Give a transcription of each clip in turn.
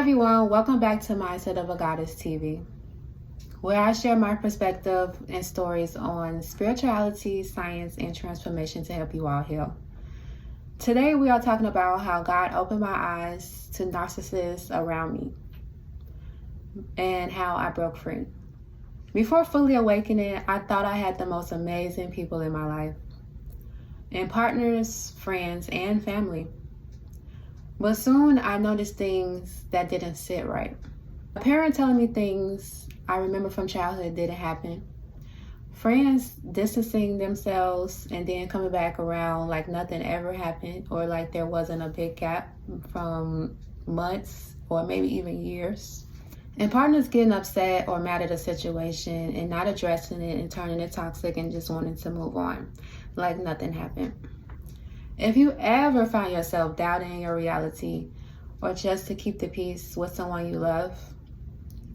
everyone, welcome back to Mindset of a Goddess TV, where I share my perspective and stories on spirituality, science, and transformation to help you all heal. Today we are talking about how God opened my eyes to narcissists around me and how I broke free. Before fully awakening, I thought I had the most amazing people in my life, and partners, friends, and family. But soon I noticed things that didn't sit right. A parent telling me things I remember from childhood didn't happen. Friends distancing themselves and then coming back around like nothing ever happened, or like there wasn't a big gap from months or maybe even years. And partners getting upset or mad at a situation and not addressing it and turning it toxic and just wanting to move on like nothing happened. If you ever find yourself doubting your reality or just to keep the peace with someone you love,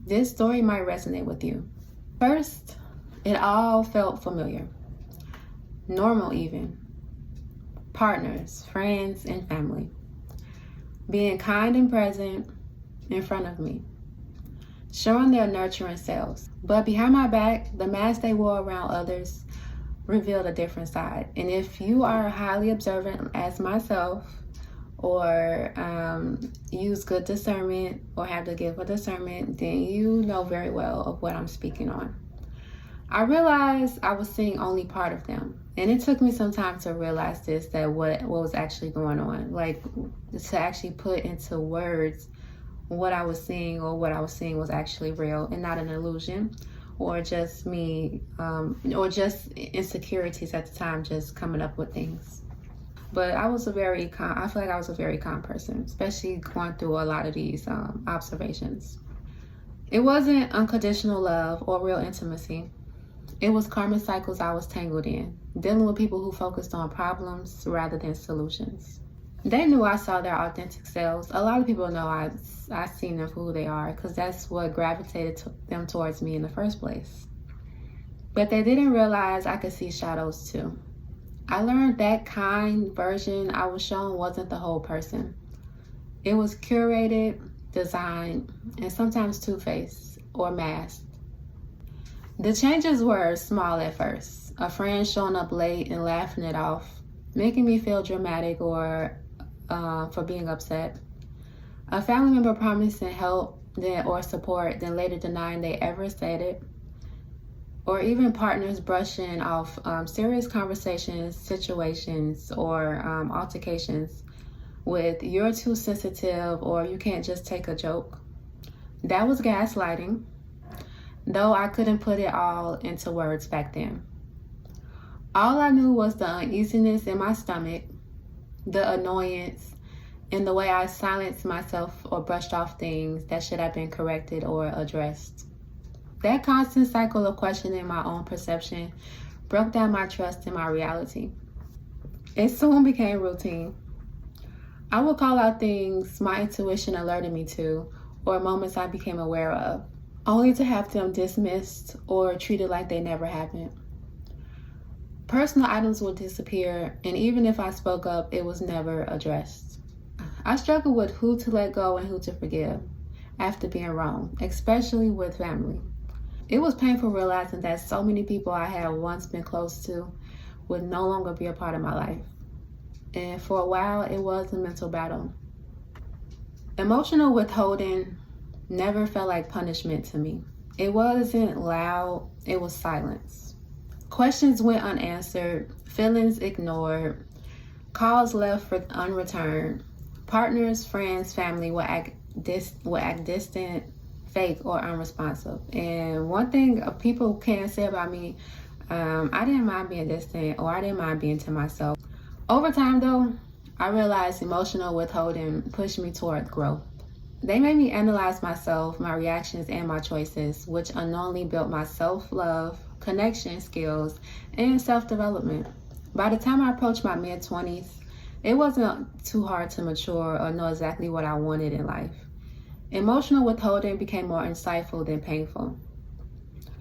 this story might resonate with you. First, it all felt familiar, normal even. Partners, friends, and family being kind and present in front of me, showing their nurturing selves. But behind my back, the mask they wore around others revealed a different side. And if you are highly observant as myself, or use good discernment or have the gift of discernment, then you know very well of what I'm speaking on. I realized I was seeing only part of them, and it took me some time to realize this, that what was actually going on, like to actually put into words what I was seeing, or what I was seeing was actually real and not an illusion, or just me, or just insecurities at the time, just coming up with things. But I feel like I was a very calm person, especially going through a lot of these observations. It wasn't unconditional love or real intimacy. It was karmic cycles I was tangled in, dealing with people who focused on problems rather than solutions. They knew I saw their authentic selves. A lot of people know I've seen them for who they are, because that's what gravitated them towards me in the first place. But they didn't realize I could see shadows too. I learned that kind version I was shown wasn't the whole person. It was curated, designed, and sometimes two-faced or masked. The changes were small at first. A friend showing up late and laughing it off, making me feel dramatic or for being upset. A family member promising help or support, then later denying they ever said it. Or even partners brushing off serious conversations, situations, or altercations with "you're too sensitive" or "you can't just take a joke." That was gaslighting, though I couldn't put it all into words back then. All I knew was the uneasiness in my stomach, the annoyance, and the way I silenced myself or brushed off things that should have been corrected or addressed. That constant cycle of questioning my own perception broke down my trust in my reality. It soon became routine. I would call out things my intuition alerted me to, or moments I became aware of, only to have them dismissed or treated like they never happened. Personal items would disappear, and even if I spoke up, it was never addressed. I struggled with who to let go and who to forgive after being wrong, especially with family. It was painful realizing that so many people I had once been close to would no longer be a part of my life. And for a while, it was a mental battle. Emotional withholding never felt like punishment to me. It wasn't loud, it was silence. Questions went unanswered, feelings ignored, calls left unreturned. Partners, friends, family would act distant, fake, or unresponsive. And one thing people can say about me, I didn't mind being distant, or I didn't mind being to myself. Over time though, I realized emotional withholding pushed me toward growth. They made me analyze myself, my reactions, and my choices, which unknowingly built my self-love, connection skills, and self-development. By the time I approached my mid-20s, it wasn't too hard to mature or know exactly what I wanted in life. Emotional withholding became more insightful than painful.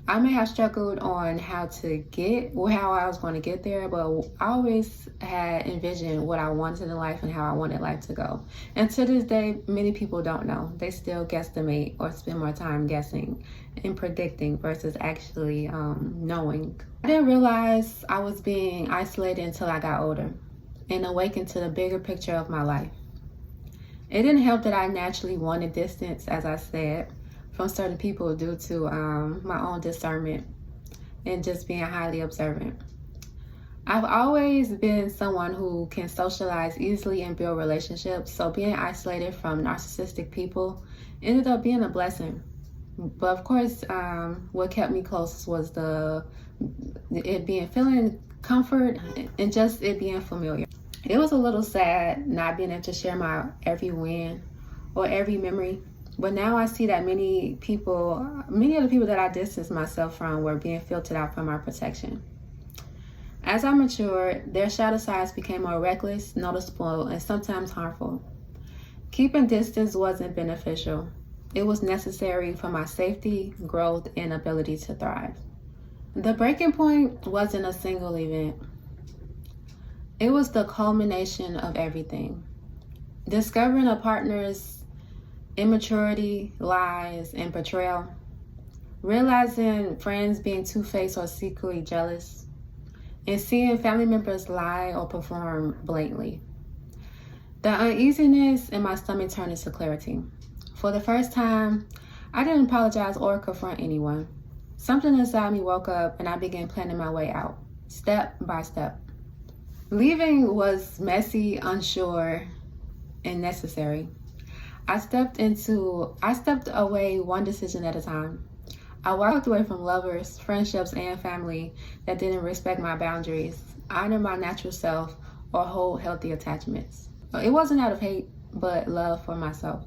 I may have struggled on how I was going to get there, but I always had envisioned what I wanted in life and how I wanted life to go. And to this day, many people don't know. They still guesstimate or spend more time guessing and predicting versus actually knowing. I didn't realize I was being isolated until I got older and awakened to the bigger picture of my life. It didn't help that I naturally wanted distance, as I said, from certain people due to my own discernment and just being highly observant. I've always been someone who can socialize easily and build relationships, so being isolated from narcissistic people ended up being a blessing. But of course, what kept me close was feeling comfort and just it being familiar. It was a little sad not being able to share my every win or every memory. But now I see that many of the people that I distanced myself from were being filtered out from my protection. As I matured, their shadow sides became more reckless, noticeable, and sometimes harmful. Keeping distance wasn't beneficial. It was necessary for my safety, growth, and ability to thrive. The breaking point wasn't a single event. It was the culmination of everything. Discovering a partner's immaturity, lies, and betrayal, realizing friends being two-faced or secretly jealous, and seeing family members lie or perform blatantly. The uneasiness in my stomach turned into clarity. For the first time, I didn't apologize or confront anyone. Something inside me woke up and I began planning my way out, step by step. Leaving was messy, unsure, and necessary. I stepped away one decision at a time. I walked away from lovers, friendships, and family that didn't respect my boundaries, honor my natural self, or hold healthy attachments. It wasn't out of hate, but love for myself.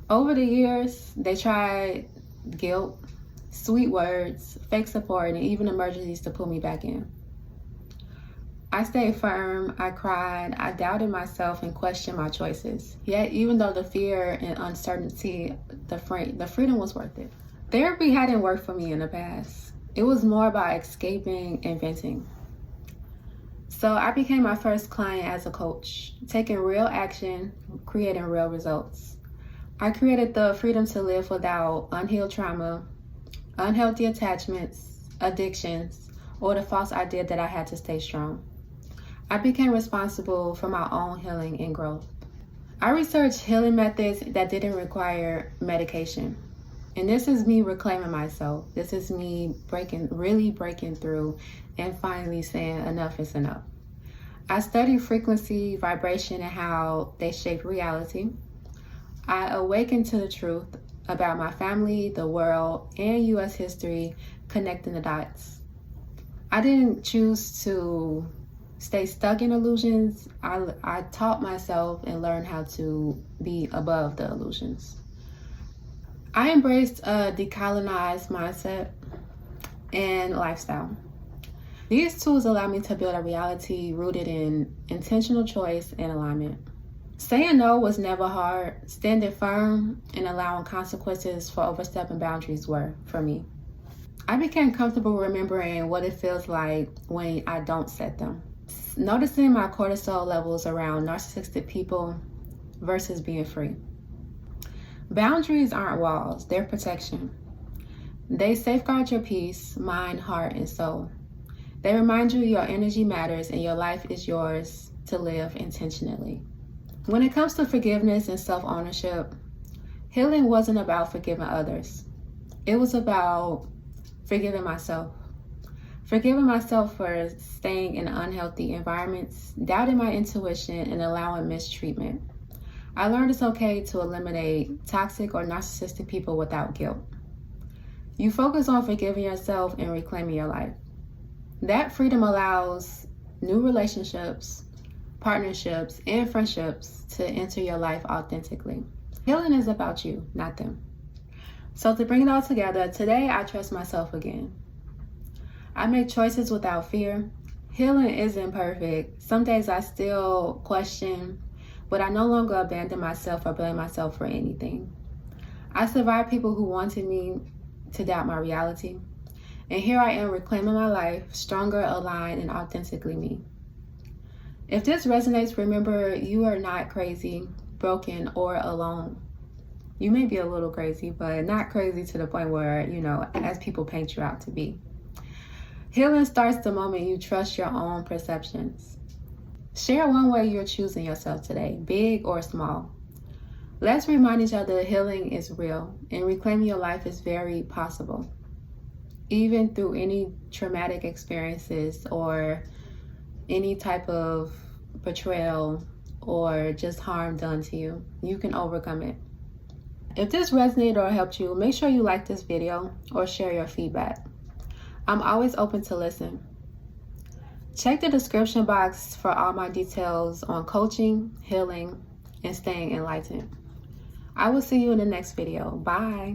Over the years, they tried guilt, sweet words, fake support, and even emergencies to pull me back in. I stayed firm, I cried, I doubted myself and questioned my choices. Yet, even though the fear and uncertainty, the freedom was worth it. Therapy hadn't worked for me in the past. It was more about escaping and venting. So I became my first client as a coach, taking real action, creating real results. I created the freedom to live without unhealed trauma, unhealthy attachments, addictions, or the false idea that I had to stay strong. I became responsible for my own healing and growth. I researched healing methods that didn't require medication. And this is me reclaiming myself. This is me really breaking through and finally saying enough is enough. I studied frequency, vibration, and how they shape reality. I awakened to the truth about my family, the world, and U.S. history, connecting the dots. I didn't choose to stay stuck in illusions. I taught myself and learned how to be above the illusions. I embraced a decolonized mindset and lifestyle. These tools allow me to build a reality rooted in intentional choice and alignment. Saying no was never hard. Standing firm and allowing consequences for overstepping boundaries were for me. I became comfortable remembering what it feels like when I don't set them. Noticing my cortisol levels around narcissistic people versus being free. Boundaries aren't walls, they're protection. They safeguard your peace, mind, heart, and soul. They remind you your energy matters and your life is yours to live intentionally. When it comes to forgiveness and self-ownership, healing wasn't about forgiving others. It was about forgiving myself. Forgiving myself for staying in unhealthy environments, doubting my intuition, and allowing mistreatment. I learned it's okay to eliminate toxic or narcissistic people without guilt. You focus on forgiving yourself and reclaiming your life. That freedom allows new relationships, partnerships, and friendships to enter your life authentically. Healing is about you, not them. So to bring it all together, today I trust myself again. I make choices without fear. Healing isn't perfect. Some days I still question, but I no longer abandon myself or blame myself for anything. I survived people who wanted me, to doubt my reality. And here I am reclaiming my life, stronger, aligned, and authentically me. If this resonates, remember you are not crazy, broken, or alone. You may be a little crazy, but not crazy to the point where, as people paint you out to be. Healing starts the moment you trust your own perceptions. Share one way you're choosing yourself today, big or small. Let's remind each other healing is real and reclaiming your life is very possible. Even through any traumatic experiences or any type of betrayal or just harm done to you, you can overcome it. If this resonated or helped you, make sure you like this video or share your feedback. I'm always open to listen. Check the description box for all my details on coaching, healing, and staying enlightened. I will see you in the next video. Bye.